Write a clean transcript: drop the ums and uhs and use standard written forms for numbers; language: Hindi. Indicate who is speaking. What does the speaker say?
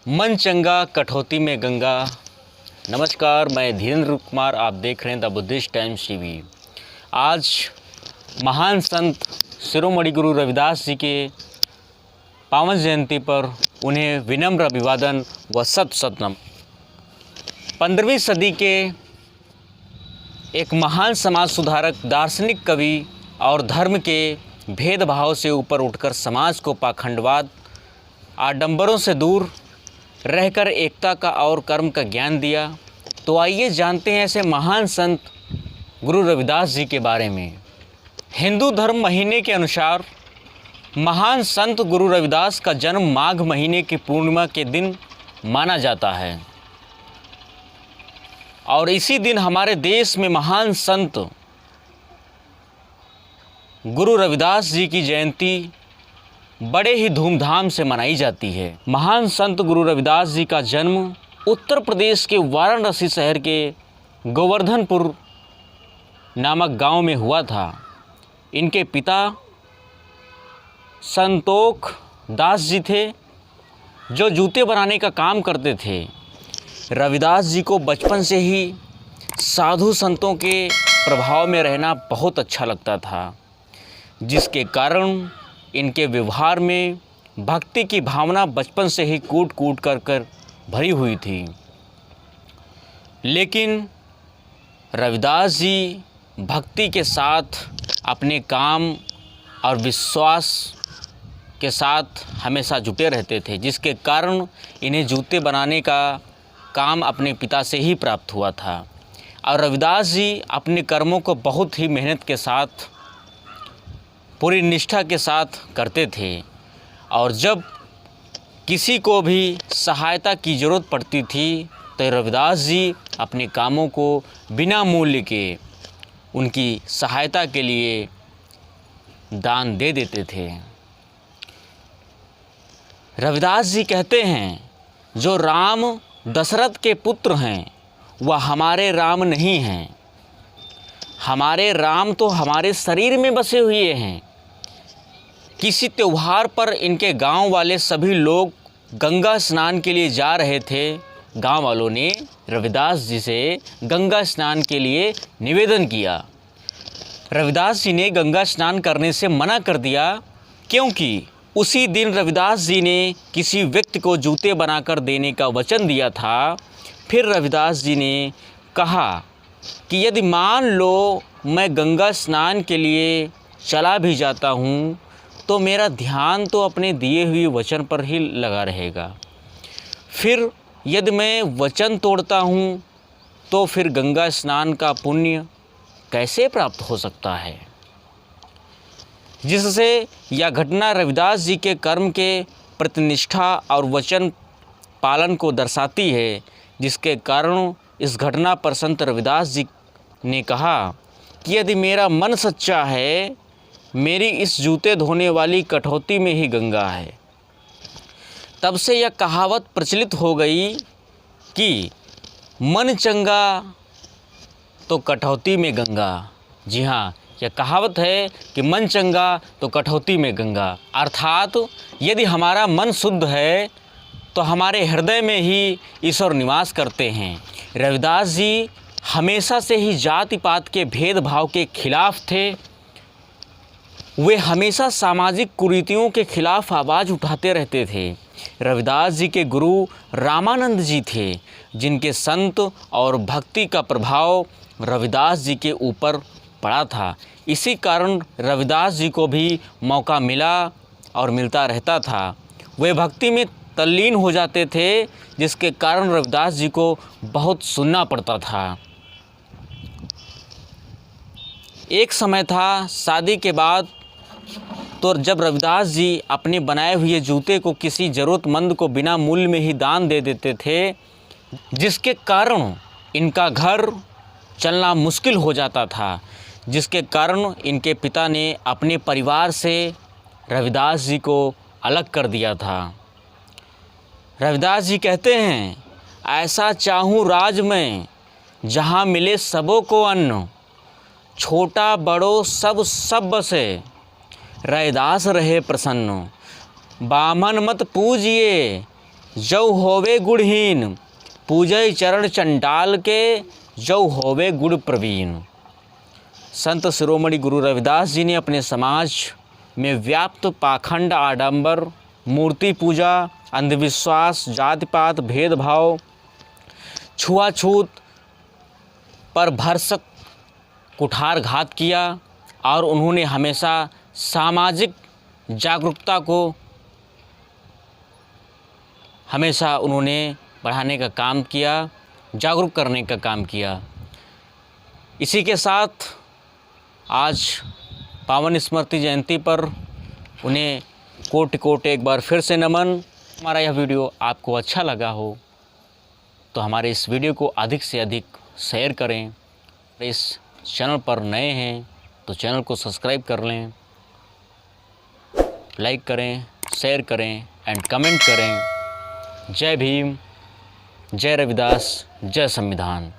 Speaker 1: मन चंगा कठौती में गंगा। नमस्कार, मैं धीरेन्द्र कुमार, आप देख रहे हैं द बुद्धिस्ट टाइम्स टीवी। आज महान संत शिरोमणि गुरु रविदास जी के पावन जयंती पर उन्हें विनम्र अभिवादन व सत सत नमन। 15वीं सदी के एक महान समाज सुधारक, दार्शनिक कवि और धर्म के भेदभाव से ऊपर उठकर समाज को पाखंडवाद, आडंबरों से दूर रहकर एकता का और कर्म का ज्ञान दिया। तो आइए जानते हैं ऐसे महान संत गुरु रविदास जी के बारे में। हिंदू धर्म महीने के अनुसार महान संत गुरु रविदास का जन्म माघ महीने की पूर्णिमा के दिन माना जाता है और इसी दिन हमारे देश में महान संत गुरु रविदास जी की जयंती बड़े ही धूमधाम से मनाई जाती है। महान संत गुरु रविदास जी का जन्म उत्तर प्रदेश के वाराणसी शहर के गोवर्धनपुर नामक गांव में हुआ था। इनके पिता संतोख दास जी थे, जो जूते बनाने का काम करते थे। रविदास जी को बचपन से ही साधु संतों के प्रभाव में रहना बहुत अच्छा लगता था, जिसके कारण इनके व्यवहार में भक्ति की भावना बचपन से ही कूट कूट कर भरी हुई थी। लेकिन रविदास जी भक्ति के साथ अपने काम और विश्वास के साथ हमेशा जुटे रहते थे, जिसके कारण इन्हें जूते बनाने का काम अपने पिता से ही प्राप्त हुआ था। और रविदास जी अपने कर्मों को बहुत ही मेहनत के साथ, पूरी निष्ठा के साथ करते थे। और जब किसी को भी सहायता की ज़रूरत पड़ती थी तो रविदास जी अपने कामों को बिना मूल्य के उनकी सहायता के लिए दान दे देते थे। रविदास जी कहते हैं, जो राम दशरथ के पुत्र हैं वह हमारे राम नहीं हैं। हमारे राम तो हमारे शरीर में बसे हुए हैं। किसी त्यौहार पर इनके गांव वाले सभी लोग गंगा स्नान के लिए जा रहे थे। गांव वालों ने रविदास जी से गंगा स्नान के लिए निवेदन किया। रविदास जी ने गंगा स्नान करने से मना कर दिया, क्योंकि उसी दिन रविदास जी ने किसी व्यक्ति को जूते बनाकर देने का वचन दिया था। फिर रविदास जी ने कहा कि यदि मान लो मैं गंगा स्नान के लिए चला भी जाता हूँ तो मेरा ध्यान तो अपने दिए हुए वचन पर ही लगा रहेगा। फिर यदि मैं वचन तोड़ता हूँ तो फिर गंगा स्नान का पुण्य कैसे प्राप्त हो सकता है। जिससे यह घटना रविदास जी के कर्म के प्रतिनिष्ठा और वचन पालन को दर्शाती है, जिसके कारण इस घटना पर संत रविदास जी ने कहा कि यदि मेरा मन सच्चा है, मेरी इस जूते धोने वाली कठौती में ही गंगा है। तब से यह कहावत प्रचलित हो गई कि मन चंगा तो कठौती में गंगा। जी हाँ, यह कहावत है कि मन चंगा तो कठौती में गंगा। अर्थात यदि हमारा मन शुद्ध है तो हमारे हृदय में ही ईश्वर निवास करते हैं। रविदास जी हमेशा से ही जाति पात के भेदभाव के खिलाफ थे। वे हमेशा सामाजिक कुरीतियों के खिलाफ आवाज़ उठाते रहते थे। रविदास जी के गुरु रामानंद जी थे, जिनके संत और भक्ति का प्रभाव रविदास जी के ऊपर पड़ा था। इसी कारण रविदास जी को भी मौका मिला और मिलता रहता था। वे भक्ति में तल्लीन हो जाते थे, जिसके कारण रविदास जी को बहुत सुनना पड़ता था। एक समय था, शादी के बाद तो जब रविदास जी अपने बनाए हुए जूते को किसी ज़रूरतमंद को बिना मूल्य में ही दान दे देते थे, जिसके कारण इनका घर चलना मुश्किल हो जाता था। जिसके कारण इनके पिता ने अपने परिवार से रविदास जी को अलग कर दिया था। रविदास जी कहते हैं, ऐसा चाहूँ राज में जहाँ मिले सबों को अन्न, छोटा बड़ो सब बसे, रैदास रहे प्रसन्न। बामन मत पूजिए, जौ होवे गुणहीन, पूजय चरण चंडाल के, जौ होवे गुण प्रवीण। संत शिरोमणि गुरु रविदास जी ने अपने समाज में व्याप्त पाखंड, आडंबर, मूर्ति पूजा, अंधविश्वास, जाति पात, भेदभाव, छुआछूत पर भरसक कुठारघात किया और उन्होंने हमेशा सामाजिक जागरूकता को हमेशा उन्होंने बढ़ाने का काम किया, जागरूक करने का काम किया। इसी के साथ आज पावन स्मृति जयंती पर उन्हें कोटि कोटि एक बार फिर से नमन। हमारा यह वीडियो आपको अच्छा लगा हो तो हमारे इस वीडियो को अधिक से अधिक शेयर करें। इस चैनल पर नए हैं तो चैनल को सब्सक्राइब कर लें, लाइक करें, शेयर करें एंड कमेंट करें। जय भीम, जय रविदास, जय संविधान।